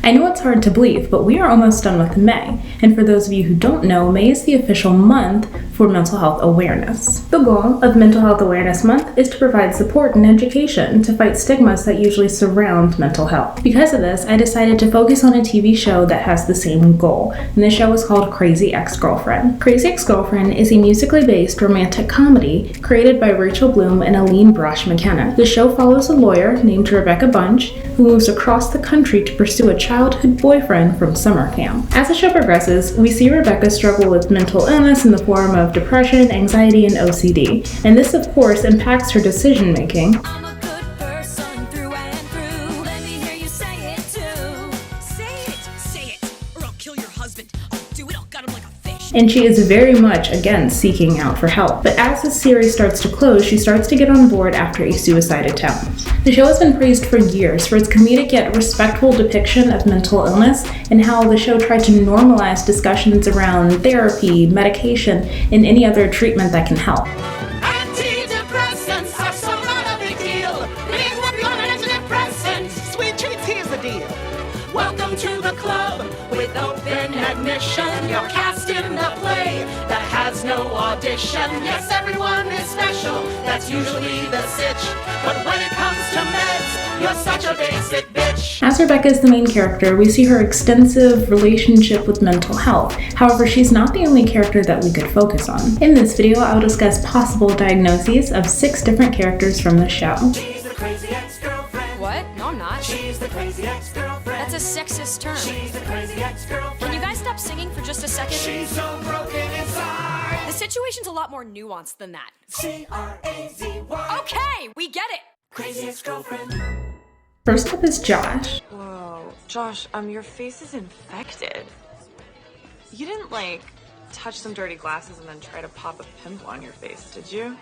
I know it's hard to believe, but we are almost done with May, and for those of you who don't know, May is the official month for mental health awareness. The goal of Mental Health Awareness Month is to provide support and education to fight stigmas that usually surround mental health. Because of this, I decided to focus on a TV show that has the same goal, and the show is called Crazy Ex-Girlfriend. Crazy Ex-Girlfriend is a musically based romantic comedy created by Rachel Bloom and Aline Brosh Mckenna. The show follows a lawyer named Rebecca Bunch who moves across the country to pursue a childhood boyfriend from summer camp. As the show progresses, we see Rebecca struggle with mental illness in the form of depression, anxiety, and OCD, and this of course impacts her decision making. And she is very much, again, seeking out for help. But as the series starts to close, she starts to get on board after a suicide attempt. The show has been praised for years for its comedic yet respectful depiction of mental illness and how the show tried to normalize discussions around therapy, medication, and any other treatment that can help. Antidepressants are so not a big deal. Big whoop on an antidepressant. Sweet treats, here's the deal. Welcome to the club with open admission. You're cast in the play that has no audition. Yes, everyone is special, that's usually the sitch. But when it comes to meds, you're such a basic bitch. As Rebecca is the main character, we see her extensive relationship with mental health. However, she's not the only character that we could focus on. In this video, I will discuss possible diagnoses of 6 different characters from the show. She's the crazy ex-girlfriend. What? No, I'm not. She's the crazy ex-girlfriend. That's a sexist term. She's the crazy ex-girlfriend. Can you guys stop singing for just a second? She's so broken inside. The situation's a lot more nuanced than that. C-R-A-Z-Y. Okay, we get it. Crazy ex-girlfriend. First up is Josh. Whoa, Josh, your face is infected. You didn't, touch some dirty glasses and then try to pop a pimple on your face, did you?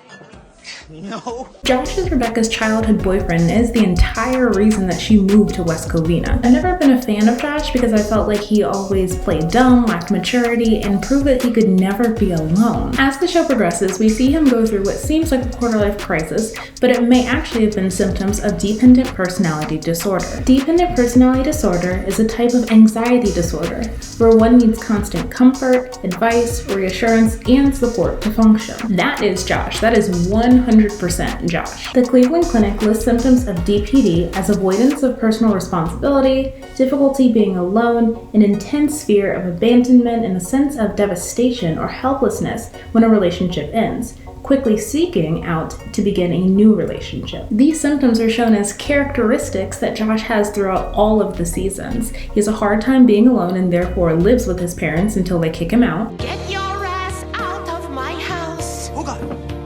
No. Josh is Rebecca's childhood boyfriend and is the entire reason that she moved to West Covina. I've never been a fan of Josh because I felt like he always played dumb, lacked maturity, and proved that he could never be alone. As the show progresses, we see him go through what seems like a quarter-life crisis, but it may actually have been symptoms of dependent personality disorder. Dependent personality disorder is a type of anxiety disorder where one needs constant comfort, advice, reassurance, and support to function. That is Josh. That is 100% Josh. The Cleveland Clinic lists symptoms of DPD as avoidance of personal responsibility, difficulty being alone, an intense fear of abandonment, and a sense of devastation or helplessness when a relationship ends, quickly seeking out to begin a new relationship. These symptoms are shown as characteristics that Josh has throughout all of the seasons. He has a hard time being alone and therefore lives with his parents until they kick him out. Get your ass out of my house. Oh God,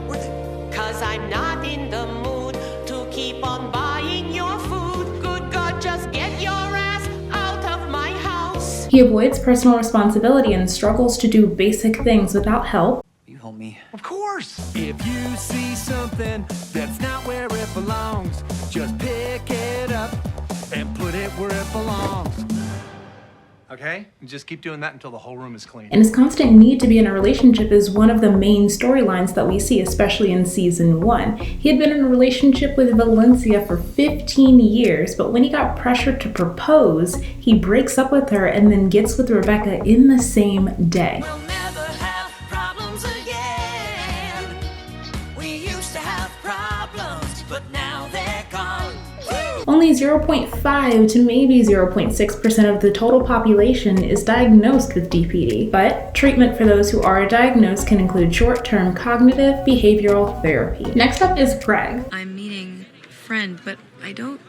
where'd they? Cause I'm not in the mood to keep on buying your food. Good God, just get your ass out of my house. He avoids personal responsibility and struggles to do basic things without help. You help me. Of course. If you see something that's not where it belongs, just pick it up and put it where it belongs. Okay? And just keep doing that until the whole room is clean. And his constant need to be in a relationship is one of the main storylines that we see, especially in season 1. He had been in a relationship with Valencia for 15 years, but when he got pressured to propose, he breaks up with her and then gets with Rebecca in the same day. We'll never have problems again. We used to have problems, but now they're gone. Only 0.5 to maybe 0.6% of the total population is diagnosed with DPD, but treatment for those who are diagnosed can include short-term cognitive behavioral therapy. Next up is Greg. I'm meeting a friend, but I don't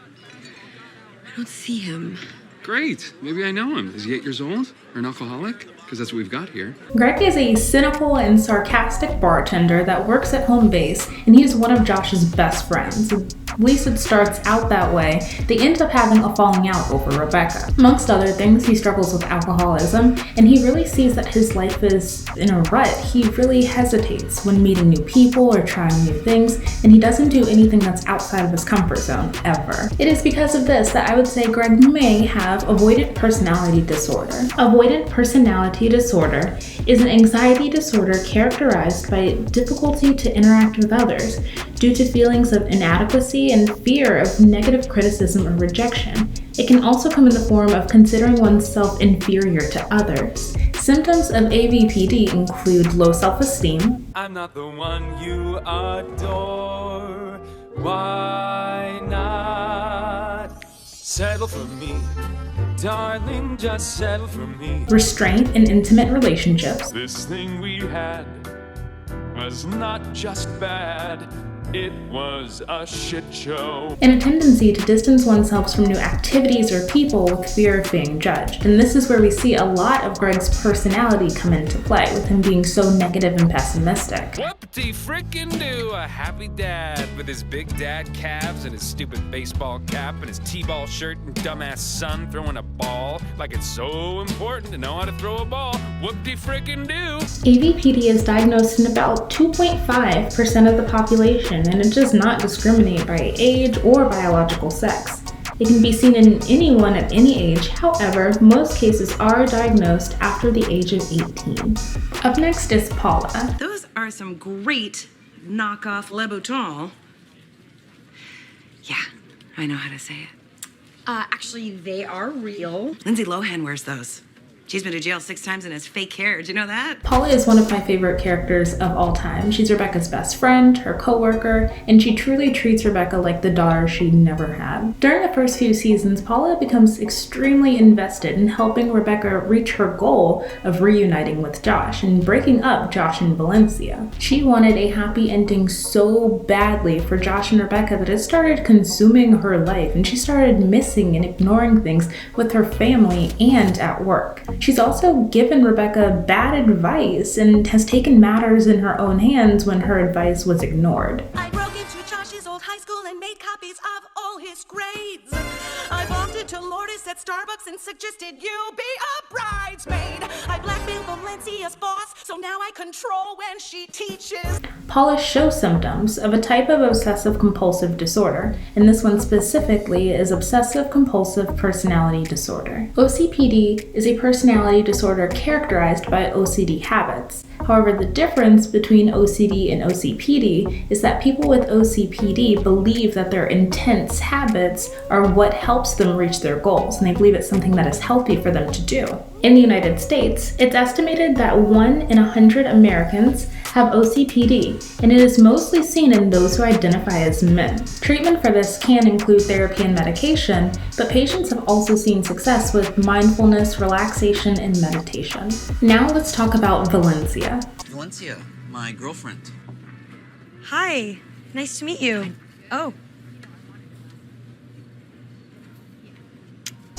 see him. Great. Maybe I know him. Is he 8 years old? Or an alcoholic? Because that's what we've got here. Greg is a cynical and sarcastic bartender that works at home base, and he is one of Josh's best friends. At least it starts out that way. They end up having a falling out over Rebecca. Amongst other things, he struggles with alcoholism, and he really sees that his life is in a rut. He really hesitates when meeting new people or trying new things, and he doesn't do anything that's outside of his comfort zone, ever. It is because of this that I would say Greg may have avoidant personality disorder. Avoidant personality disorder is an anxiety disorder characterized by difficulty to interact with others due to feelings of inadequacy and fear of negative criticism or rejection. It can also come in the form of considering oneself inferior to others. Symptoms of AVPD include low self-esteem. I'm not the one you adore. Why not settle for me? Darling, just settle for me. Restraint in intimate relationships. This thing we had was not just bad, it was a shit show. And a tendency to distance oneself from new activities or people with fear of being judged. And this is where we see a lot of Greg's personality come into play, with him being so negative and pessimistic. Whoop-de frickin' do, a happy dad with his big dad calves and his stupid baseball cap and his t-ball shirt and dumbass son throwing a ball like it's so important to know how to throw a ball. Whoop-de frickin' do. AVPD is diagnosed in about 2.5% of the population, and it does not discriminate by age or biological sex. It can be seen in anyone at any age. However, most cases are diagnosed after the age of 18. Up next is Paula. Those are some great knockoff Louboutin. Yeah, I know how to say it. Actually, they are real. Lindsay Lohan wears those. She's been to jail 6 times and has fake hair. Do you know that? Paula is one of my favorite characters of all time. She's Rebecca's best friend, her co-worker, and she truly treats Rebecca like the daughter she never had. During the first few seasons, Paula becomes extremely invested in helping Rebecca reach her goal of reuniting with Josh and breaking up Josh and Valencia. She wanted a happy ending so badly for Josh and Rebecca that it started consuming her life, and she started missing and ignoring things with her family and at work. She's also given Rebecca bad advice and has taken matters in her own hands when her advice was ignored. I broke into Josh's old high school and made copies of all his grades. I bumped into Lourdes at Starbucks and suggested you be a bridesmaid. I blackmailed Valencia's boss, so now I control when she teaches. Paula shows symptoms of a type of obsessive compulsive disorder, and this one specifically is obsessive compulsive personality disorder. OCPD is a personality disorder characterized by OCD habits. However, the difference between OCD and OCPD is that people with OCPD believe that their intense habits are what helps them reach their goals, and they believe it's something that is healthy for them to do. In the United States, it's estimated that 1 in 100 Americans have OCPD, and it is mostly seen in those who identify as men. Treatment for this can include therapy and medication, but patients have also seen success with mindfulness, relaxation, and meditation. Now let's talk about Valencia. Valencia, my girlfriend. Hi, nice to meet you. Oh.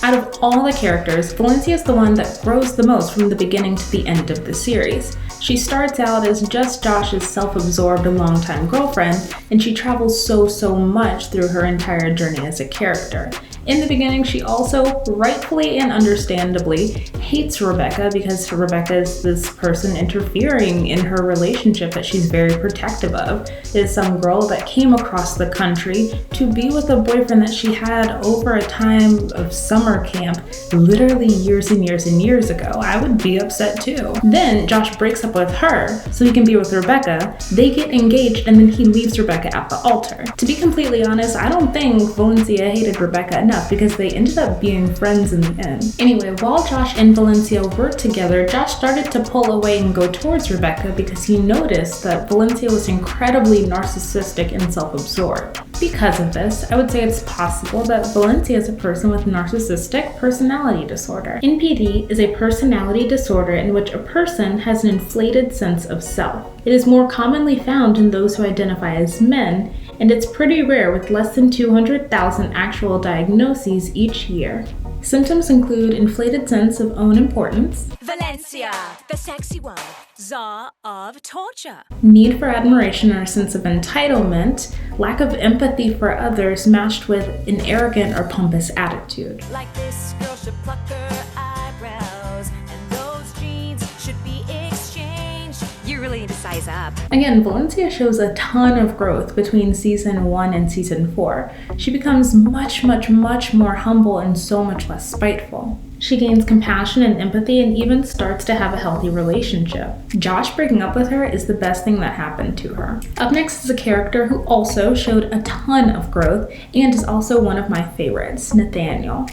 Out of all the characters, Valencia is the one that grows the most from the beginning to the end of the series. She starts out as just Josh's self-absorbed longtime girlfriend, and she travels so much through her entire journey as a character. In the beginning, she also, rightfully and understandably, hates Rebecca because Rebecca is this person interfering in her relationship that she's very protective of. It is some girl that came across the country to be with a boyfriend that she had over a time of summer camp, literally years and years and years ago. I would be upset too. Then Josh breaks up with her so he can be with Rebecca. They get engaged and then he leaves Rebecca at the altar. To be completely honest, I don't think Valencia hated Rebecca enough because they ended up being friends in the end. Anyway, while Josh and Valencia were together, Josh started to pull away and go towards Rebecca because he noticed that Valencia was incredibly narcissistic and self-absorbed. Because of this, I would say it's possible that Valencia is a person with narcissistic personality disorder. NPD is a personality disorder in which a person has an inflated sense of self. It is more commonly found in those who identify as men, and it's pretty rare with less than 200,000 actual diagnoses each year. Symptoms include inflated sense of own importance, Valencia, the sexy one, czar of torture. need for admiration or a sense of entitlement, lack of empathy for others matched with an arrogant or pompous attitude. Like this girl should pluck her eyebrows, and those jeans should be exchanged. You really need to size up. Again, Valencia shows a ton of growth between season 1 and season 4. She becomes much more humble and so much less spiteful. She gains compassion and empathy and even starts to have a healthy relationship. Josh breaking up with her is the best thing that happened to her. Up next is a character who also showed a ton of growth and is also one of my favorites, Nathaniel.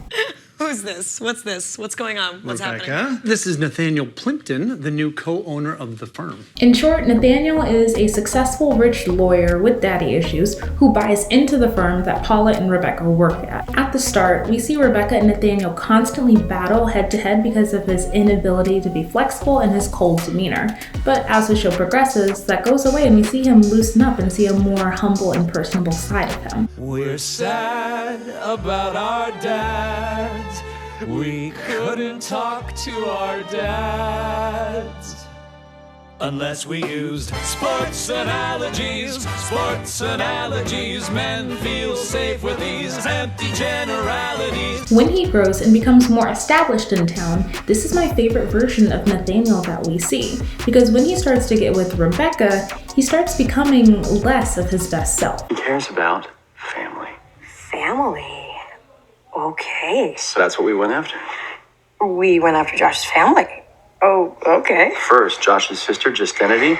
Who's this? What's this? What's going on? What's happening? This is Nathaniel Plimpton, the new co-owner of the firm. In short, Nathaniel is a successful rich lawyer with daddy issues who buys into the firm that Paula and Rebecca work at. At the start, we see Rebecca and Nathaniel constantly battle head-to-head because of his inability to be flexible and his cold demeanor. But as the show progresses, that goes away and we see him loosen up and see a more humble and personable side of him. We're sad about our dads. We couldn't talk to our dads unless we used sports analogies. Sports analogies. Men feel safe with these empty generalities. When he grows and becomes more established in town, this is my favorite version of Nathaniel that we see. Because when he starts to get with Rebecca, he starts becoming less of his best self. He cares about family. Family? Okay. So that's what we went after. We went after Josh's family. Oh, okay. First, Josh's sister, Justinity,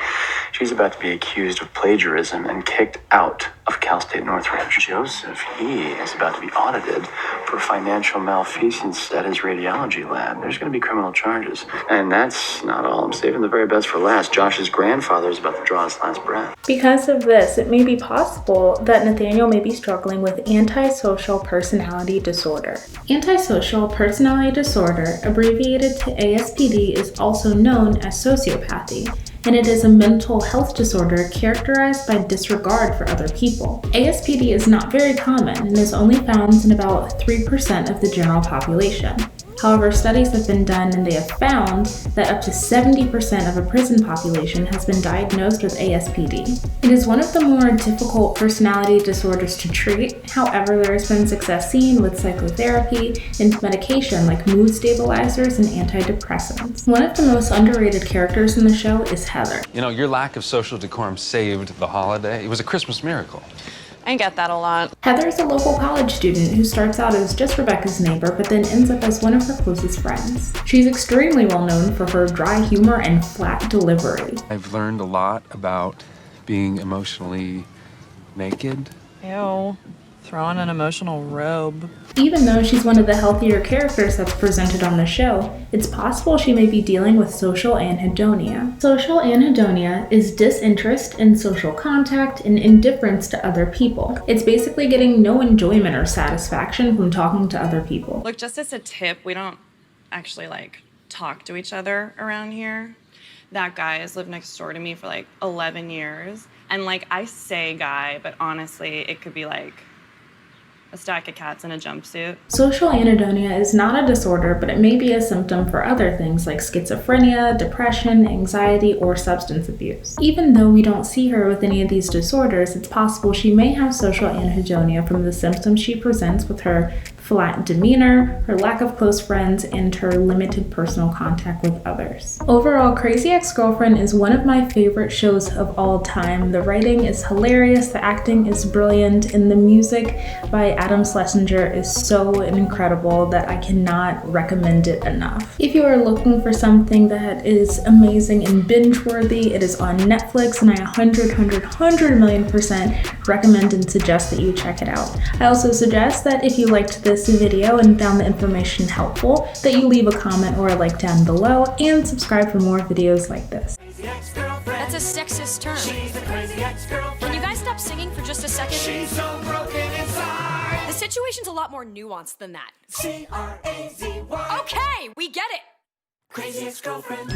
she's about to be accused of plagiarism and kicked out of Cal State Northridge. Joseph, he is about to be audited for financial malfeasance at his radiology lab. There's going to be criminal charges. And that's not all. I'm saving the very best for last. Josh's grandfather is about to draw his last breath. Because of this, it may be possible that Nathaniel may be struggling with antisocial personality disorder. Antisocial personality disorder, abbreviated to ASPD, is also known as sociopathy, and it is a mental health disorder characterized by disregard for other people. ASPD is not very common and is only found in about 3% of the general population. However, studies have been done and they have found that up to 70% of a prison population has been diagnosed with ASPD. It is one of the more difficult personality disorders to treat. However, there has been success seen with psychotherapy and medication like mood stabilizers and antidepressants. One of the most underrated characters in the show is Heather. You know, your lack of social decorum saved the holiday. It was a Christmas miracle. I get that a lot. Heather is a local college student who starts out as just Rebecca's neighbor, but then ends up as one of her closest friends. She's extremely well known for her dry humor and flat delivery. I've learned a lot about being emotionally naked. Ew. Throw on an emotional robe. Even though she's one of the healthier characters that's presented on the show, it's possible she may be dealing with social anhedonia. Social anhedonia is disinterest in social contact and indifference to other people. It's basically getting no enjoyment or satisfaction from talking to other people. Look, just as a tip, we don't actually talk to each other around here. That guy has lived next door to me for 11 years. And I say guy, but honestly, it could be a stack of cats in a jumpsuit. Social anhedonia is not a disorder, but it may be a symptom for other things like schizophrenia, depression, anxiety, or substance abuse. Even though we don't see her with any of these disorders, it's possible she may have social anhedonia from the symptoms she presents with her flat demeanor, her lack of close friends, and her limited personal contact with others. Overall, Crazy Ex-Girlfriend is one of my favorite shows of all time. The writing is hilarious, the acting is brilliant, and the music by Adam Schlesinger is so incredible that I cannot recommend it enough. If you are looking for something that is amazing and binge-worthy, it is on Netflix, and I 100% recommend and suggest that you check it out. I also suggest that if you liked this video and found the information helpful, that you leave a comment or a like down below and subscribe for more videos like this. That's a sexist term. She's a crazy ex-girlfriend. Can you guys stop singing for just a second? She's so broken inside. The situation's a lot more nuanced than that. C-R-A-Z-Y. Okay, we get it. Crazy ex-girlfriend.